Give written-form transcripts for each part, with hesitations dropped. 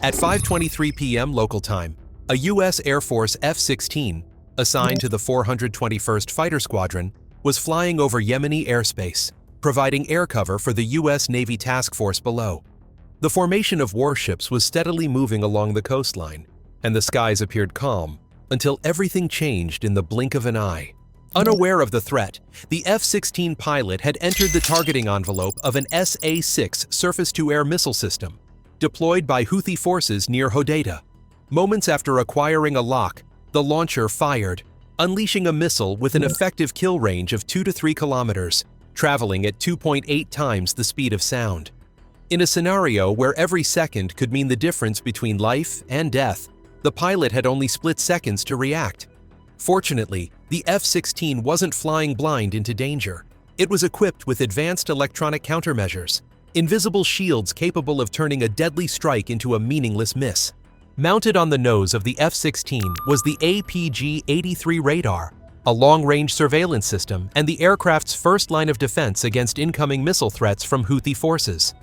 At 5:23 p.m. local time, a U.S. Air Force F-16, assigned to the 421st Fighter Squadron, was flying over Yemeni airspace, providing air cover for the U.S. Navy task force below. The formation of warships was steadily moving along the coastline, and the skies appeared calm until everything changed in the blink of an eye. Unaware of the threat, the F-16 pilot had entered the targeting envelope of an SA-6 surface-to-air missile system, deployed by Houthi forces near Hodeidah. Moments after acquiring a lock, the launcher fired, unleashing a missile with an effective kill range of 2 to 3 kilometers, traveling at 2.8 times the speed of sound. In a scenario where every second could mean the difference between life and death, the pilot had only split seconds to react. Fortunately, the F-16 wasn't flying blind into danger. It was equipped with advanced electronic countermeasures, invisible shields capable of turning a deadly strike into a meaningless miss. Mounted on the nose of the F-16 was the APG-83 radar, a long-range surveillance system and the aircraft's first line of defense against incoming missile threats from Houthi forces.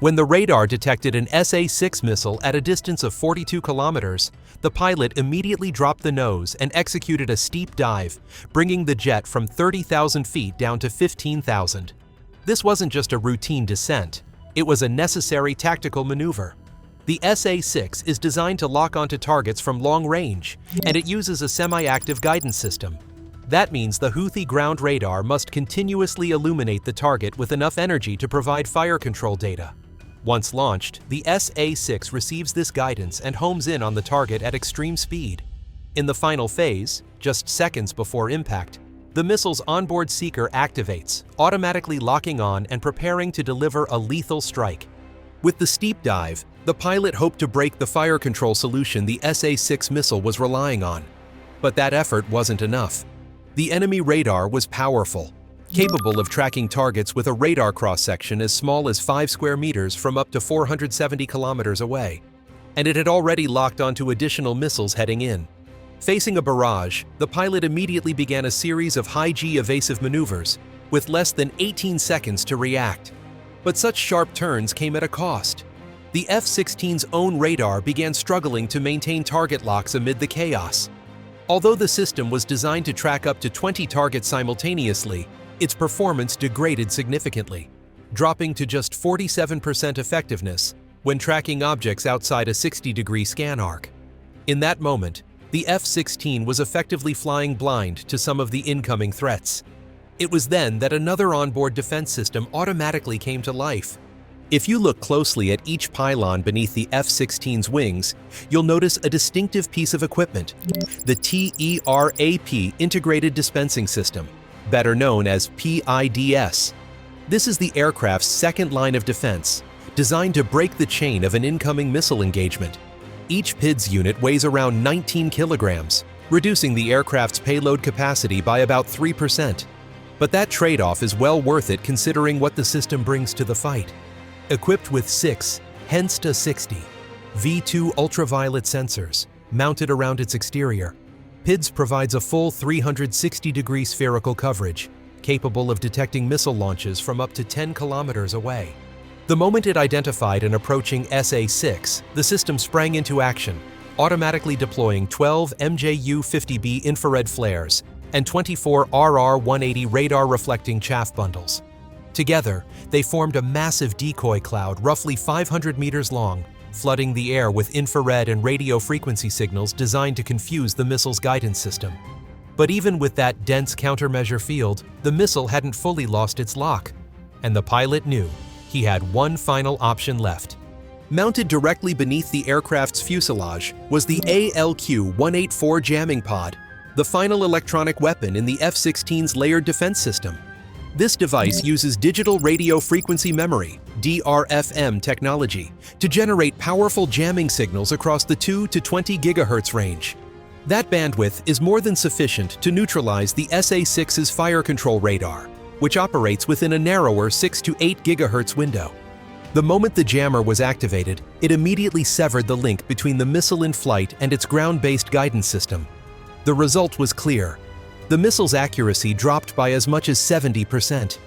When the radar detected an SA-6 missile at a distance of 42 kilometers, the pilot immediately dropped the nose and executed a steep dive, bringing the jet from 30,000 feet down to 15,000. This wasn't just a routine descent, it was a necessary tactical maneuver. The SA-6 is designed to lock onto targets from long range, and it uses a semi-active guidance system. That means the Houthi ground radar must continuously illuminate the target with enough energy to provide fire control data. Once launched, the SA-6 receives this guidance and homes in on the target at extreme speed. In the final phase, just seconds before impact, the missile's onboard seeker activates, automatically locking on and preparing to deliver a lethal strike. With the steep dive, the pilot hoped to break the fire control solution the SA-6 missile was relying on. But that effort wasn't enough. The enemy radar was powerful, capable of tracking targets with a radar cross-section as small as 5 square meters from up to 470 kilometers away. And it had already locked onto additional missiles heading in. Facing a barrage, the pilot immediately began a series of high-G evasive maneuvers, with less than 18 seconds to react. But such sharp turns came at a cost. The F-16's own radar began struggling to maintain target locks amid the chaos. Although the system was designed to track up to 20 targets simultaneously, its performance degraded significantly, dropping to just 47% effectiveness when tracking objects outside a 60-degree scan arc. In that moment, the F-16 was effectively flying blind to some of the incoming threats. It was then that another onboard defense system automatically came to life. If you look closely at each pylon beneath the F-16's wings, you'll notice a distinctive piece of equipment, the TERAP Integrated Dispensing System, better known as PIDS. This is the aircraft's second line of defense, designed to break the chain of an incoming missile engagement. Each PIDS unit weighs around 19 kilograms, reducing the aircraft's payload capacity by about 3%. But that trade-off is well worth it considering what the system brings to the fight. Equipped with 6 HENSTA 60 V2 ultraviolet sensors mounted around its exterior, PIDS provides a full 360-degree spherical coverage, capable of detecting missile launches from up to 10 kilometers away. The moment it identified an approaching SA-6, the system sprang into action, automatically deploying 12 MJU-50B infrared flares and 24 RR-180 radar-reflecting chaff bundles. Together, they formed a massive decoy cloud roughly 500 meters long, flooding the air with infrared and radio frequency signals designed to confuse the missile's guidance system. But even with that dense countermeasure field, the missile hadn't fully lost its lock, and the pilot knew he had one final option left. Mounted directly beneath the aircraft's fuselage was the ALQ-184 jamming pod, the final electronic weapon in the F-16's layered defense system. This device uses digital radio frequency memory, DRFM technology, to generate powerful jamming signals across the 2 to 20 gigahertz range. That bandwidth is more than sufficient to neutralize the SA-6's fire control radar, which operates within a narrower 6 to 8 gigahertz window. The moment the jammer was activated, it immediately severed the link between the missile in flight and its ground-based guidance system. The result was clear. The missile's accuracy dropped by as much as 70%.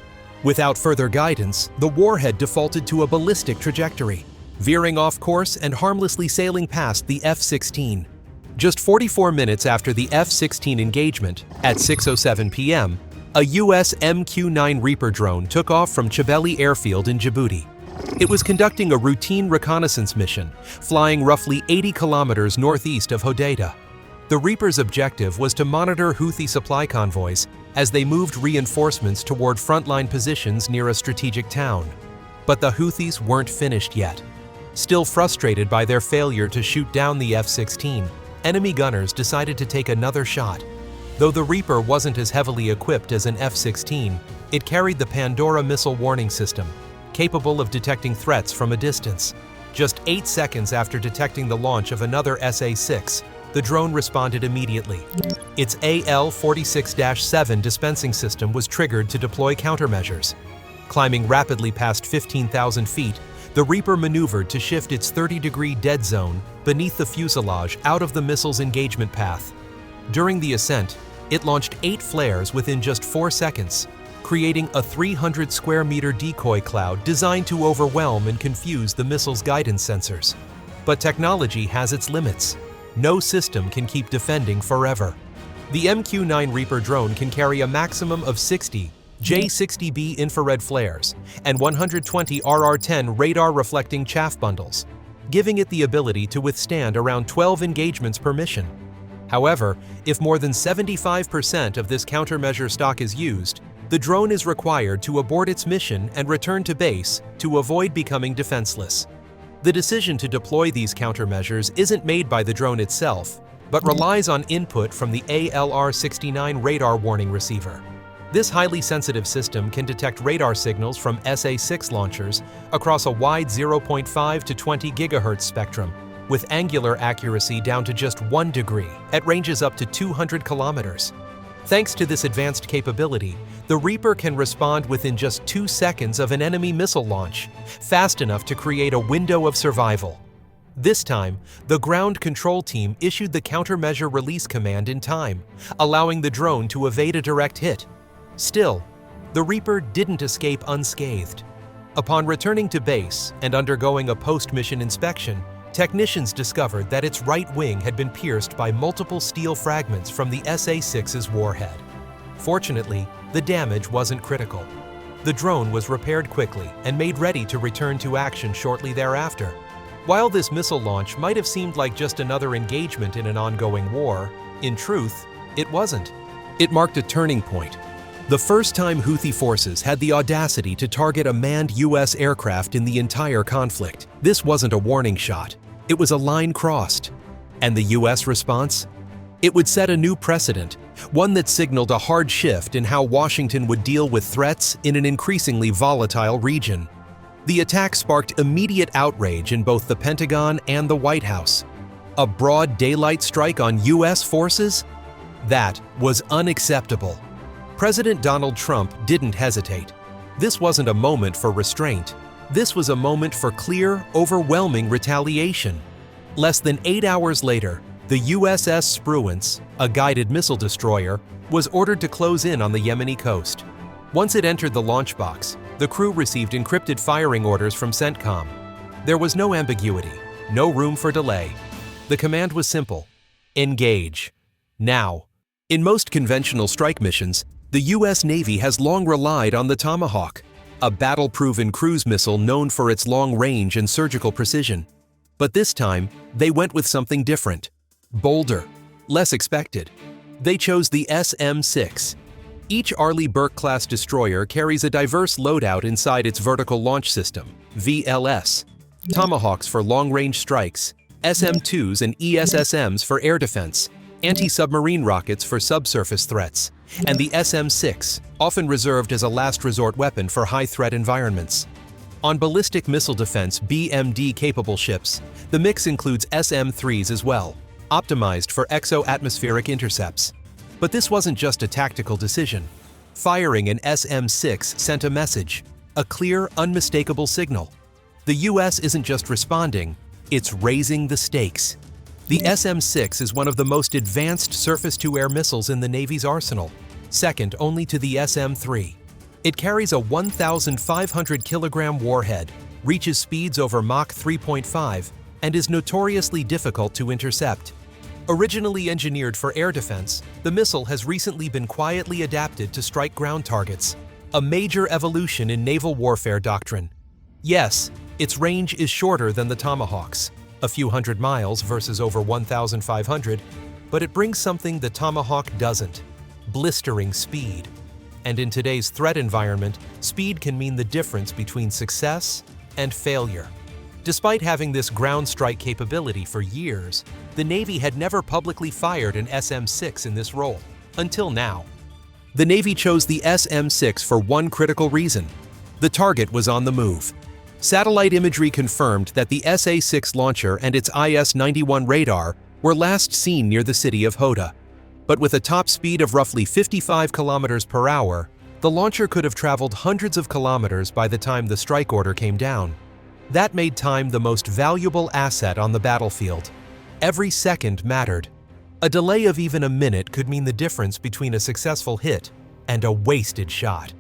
Without further guidance, the warhead defaulted to a ballistic trajectory. veering off course and harmlessly sailing past the F-16. Just 44 minutes after the F-16 engagement, at 6:07 p.m., a U.S. MQ-9 Reaper drone took off from Cebeli Airfield in Djibouti. It was conducting a routine reconnaissance mission, flying roughly 80 kilometers northeast of Hodeidah. The Reaper's objective was to monitor Houthi supply convoys as they moved reinforcements toward frontline positions near a strategic town. But the Houthis weren't finished yet. Still frustrated by their failure to shoot down the F-16, enemy gunners decided to take another shot. Though the Reaper wasn't as heavily equipped as an F-16, it carried the Pandora missile warning system, capable of detecting threats from a distance. Just 8 seconds after detecting the launch of another SA-6, the drone responded immediately. Its AL-46-7 dispensing system was triggered to deploy countermeasures. Climbing rapidly past 15,000 feet, the Reaper maneuvered to shift its 30-degree dead zone beneath the fuselage out of the missile's engagement path. During the ascent, it launched 8 flares within just 4 seconds, creating a 300-square-meter decoy cloud designed to overwhelm and confuse the missile's guidance sensors. But technology has its limits. No system can keep defending forever. The MQ-9 Reaper drone can carry a maximum of 60 J-60B infrared flares and 120 RR-10 radar-reflecting chaff bundles, giving it the ability to withstand around 12 engagements per mission. However, if more than 75% of this countermeasure stock is used, the drone is required to abort its mission and return to base to avoid becoming defenseless. The decision to deploy these countermeasures isn't made by the drone itself, but relies on input from the ALR-69 radar warning receiver. This highly sensitive system can detect radar signals from SA-6 launchers across a wide 0.5 to 20 GHz spectrum, with angular accuracy down to just 1 degree at ranges up to 200 kilometers. Thanks to this advanced capability, the Reaper can respond within just 2 seconds of an enemy missile launch, fast enough to create a window of survival. This time, the ground control team issued the countermeasure release command in time, allowing the drone to evade a direct hit. Still, the Reaper didn't escape unscathed. Upon returning to base and undergoing a post-mission inspection, technicians discovered that its right wing had been pierced by multiple steel fragments from the SA-6's warhead. Fortunately, the damage wasn't critical. The drone was repaired quickly and made ready to return to action shortly thereafter. While this missile launch might have seemed like just another engagement in an ongoing war, in truth, it wasn't. It marked a turning point. The first time Houthi forces had the audacity to target a manned U.S. aircraft in the entire conflict. This wasn't a warning shot. It was a line crossed. And the U.S. response? It would set a new precedent, one that signaled a hard shift in how Washington would deal with threats in an increasingly volatile region. The attack sparked immediate outrage in both the Pentagon and the White House. A broad daylight strike on U.S. forces? That was unacceptable. President Donald Trump didn't hesitate. This wasn't a moment for restraint. This was a moment for clear, overwhelming retaliation. Less than 8 hours later, the USS Spruance, a guided missile destroyer, was ordered to close in on the Yemeni coast. Once it entered the launch box, the crew received encrypted firing orders from CENTCOM. There was no ambiguity, no room for delay. The command was simple: engage. Now. In most conventional strike missions, the U.S. Navy has long relied on the Tomahawk, a battle-proven cruise missile known for its long range and surgical precision. But this time, they went with something different. Bolder, less expected. They chose the SM-6. Each Arleigh Burke-class destroyer carries a diverse loadout inside its vertical launch system, VLS. Tomahawks for long-range strikes, SM-2s and ESSMs for air defense, anti-submarine rockets for subsurface threats, and the SM-6, often reserved as a last resort weapon for high-threat environments. On ballistic missile defense BMD-capable ships, the mix includes SM-3s as well, optimized for exo-atmospheric intercepts. But this wasn't just a tactical decision. Firing an SM-6 sent a message, a clear, unmistakable signal. The U.S. isn't just responding, it's raising the stakes. The SM-6 is one of the most advanced surface-to-air missiles in the Navy's arsenal, second only to the SM-3. It carries a 1,500-kilogram warhead, reaches speeds over Mach 3.5, and is notoriously difficult to intercept. Originally engineered for air defense, the missile has recently been quietly adapted to strike ground targets, a major evolution in naval warfare doctrine. Yes, its range is shorter than the Tomahawk's, a few hundred miles versus over 1,500, but it brings something the Tomahawk doesn't: blistering speed. And in today's threat environment, speed can mean the difference between success and failure. Despite having this ground strike capability for years, the Navy had never publicly fired an SM-6 in this role, until now. The Navy chose the SM-6 for one critical reason: the target was on the move. Satellite imagery confirmed that the SA-6 launcher and its IS-91 radar were last seen near the city of Hoda. But with a top speed of roughly 55 kilometers per hour, the launcher could have traveled hundreds of kilometers by the time the strike order came down. That made time the most valuable asset on the battlefield. Every second mattered. A delay of even a minute could mean the difference between a successful hit and a wasted shot.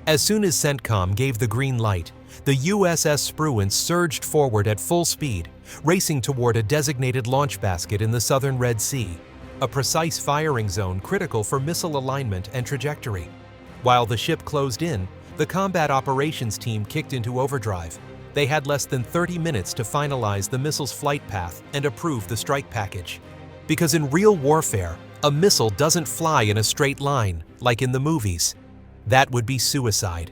As soon as CENTCOM gave the green light, the USS Spruance surged forward at full speed, racing toward a designated launch basket in the southern Red Sea, a precise firing zone critical for missile alignment and trajectory. While the ship closed in, the combat operations team kicked into overdrive. They had less than 30 minutes to finalize the missile's flight path and approve the strike package. Because in real warfare, a missile doesn't fly in a straight line, like in the movies. That would be suicide.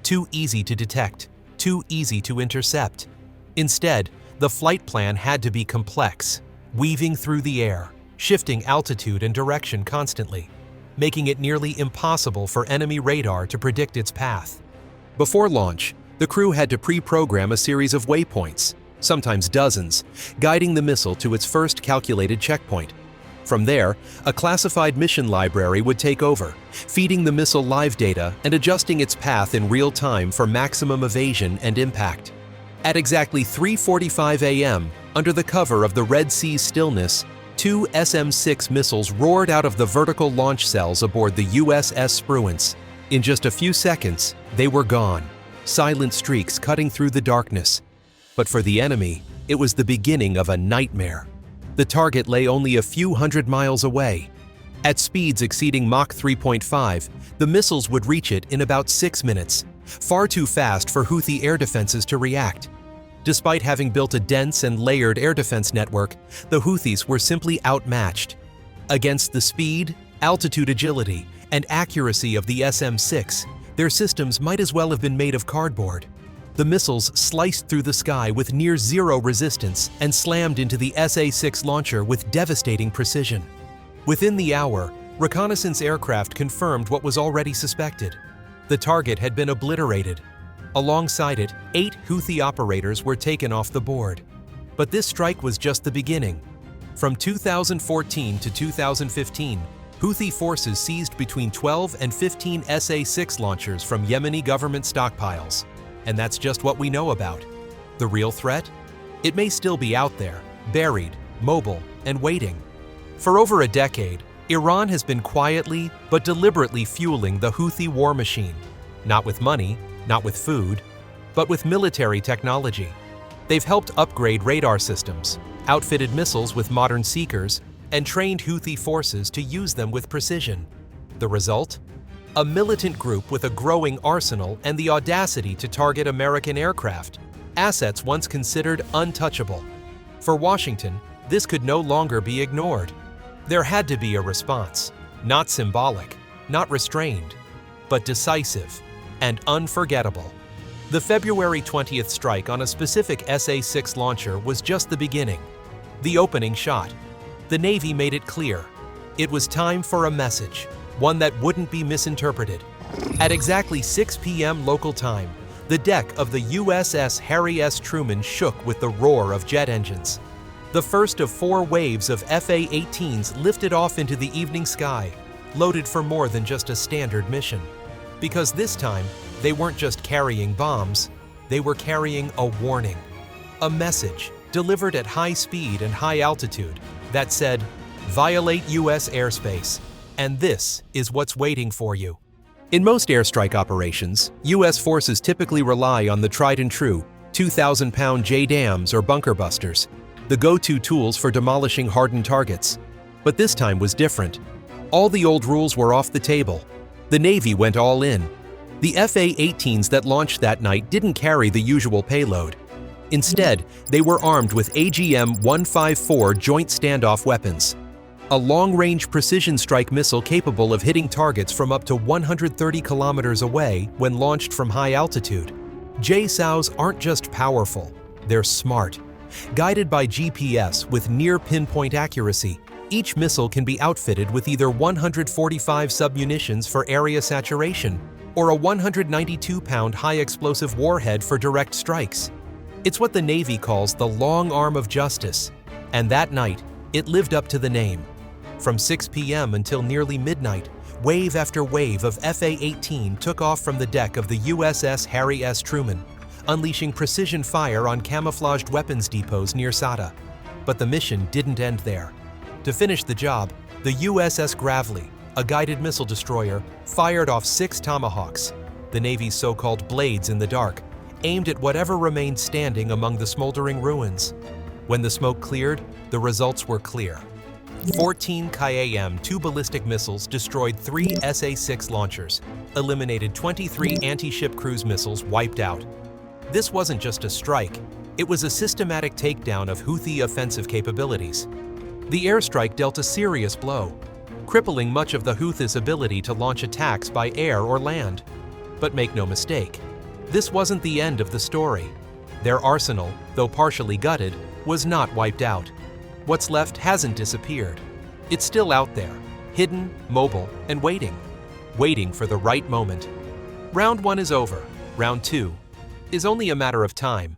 Too easy to detect, too easy to intercept. Instead, the flight plan had to be complex, weaving through the air, shifting altitude and direction constantly, making it nearly impossible for enemy radar to predict its path. Before launch, the crew had to pre-program a series of waypoints, sometimes dozens, guiding the missile to its first calculated checkpoint. From there, a classified mission library would take over, feeding the missile live data and adjusting its path in real time for maximum evasion and impact. At exactly 3:45 a.m., under the cover of the Red Sea's stillness, two SM-6 missiles roared out of the vertical launch cells aboard the USS Spruance. In just a few seconds, they were gone, silent streaks cutting through the darkness. But for the enemy, it was the beginning of a nightmare. The target lay only a few hundred miles away. At speeds exceeding Mach 3.5, the missiles would reach it in about 6 minutes, far too fast for Houthi air defenses to react. Despite having built a dense and layered air defense network, the Houthis were simply outmatched. Against the speed, altitude agility, and accuracy of the SM-6, their systems might as well have been made of cardboard. The missiles sliced through the sky with near zero resistance and slammed into the SA-6 launcher with devastating precision. Within the hour, reconnaissance aircraft confirmed what was already suspected. The target had been obliterated. Alongside it, 8 Houthi operators were taken off the board. But this strike was just the beginning. From 2014 to 2015, Houthi forces seized between 12 and 15 SA-6 launchers from Yemeni government stockpiles. And that's just what we know about. The real threat? It may still be out there, buried, mobile, and waiting. For over a decade, Iran has been quietly but deliberately fueling the Houthi war machine. Not with money, not with food, but with military technology. They've helped upgrade radar systems, outfitted missiles with modern seekers, and trained Houthi forces to use them with precision. The result? A militant group with a growing arsenal and the audacity to target American aircraft, assets once considered untouchable. For Washington, this could no longer be ignored. There had to be a response, not symbolic, not restrained, but decisive and unforgettable. The February 20th strike on a specific SA-6 launcher was just the beginning, the opening shot. The Navy made it clear. It was time for a message, one that wouldn't be misinterpreted. At exactly 6 p.m. local time, the deck of the USS Harry S. Truman shook with the roar of jet engines. The first of 4 waves of FA-18s lifted off into the evening sky, loaded for more than just a standard mission. Because this time, they weren't just carrying bombs, they were carrying a warning. A message, delivered at high speed and high altitude, that said, "Violate U.S. airspace, and this is what's waiting for you." In most airstrike operations, U.S. forces typically rely on the tried and true 2,000-pound JDAMs or bunker busters, the go-to tools for demolishing hardened targets. But this time was different. All the old rules were off the table. The Navy went all in. The FA-18s that launched that night didn't carry the usual payload. Instead, they were armed with AGM-154 Joint Standoff weapons, a long-range precision strike missile capable of hitting targets from up to 130 kilometers away when launched from high altitude. JSOWs aren't just powerful, they're smart. Guided by GPS with near-pinpoint accuracy, each missile can be outfitted with either 145 submunitions for area saturation or a 192-pound high-explosive warhead for direct strikes. It's what the Navy calls the long arm of justice, and that night, it lived up to the name. From 6 p.m. until nearly midnight, wave after wave of FA-18 took off from the deck of the USS Harry S. Truman, unleashing precision fire on camouflaged weapons depots near Sada. But the mission didn't end there. To finish the job, the USS Gravely, a guided missile destroyer, fired off 6 Tomahawks, the Navy's so-called blades in the dark, aimed at whatever remained standing among the smoldering ruins. When the smoke cleared, the results were clear. 14 Kaim-2 ballistic missiles destroyed 3 SA-6 launchers, eliminated 23 anti-ship cruise missiles wiped out. This wasn't just a strike, it was a systematic takedown of Houthi offensive capabilities. The airstrike dealt a serious blow, crippling much of the Houthis' ability to launch attacks by air or land. But make no mistake, this wasn't the end of the story. Their arsenal, though partially gutted, was not wiped out. What's left hasn't disappeared. It's still out there, hidden, mobile, and waiting for the right moment. Round 1 is over. Round 2 is only a matter of time.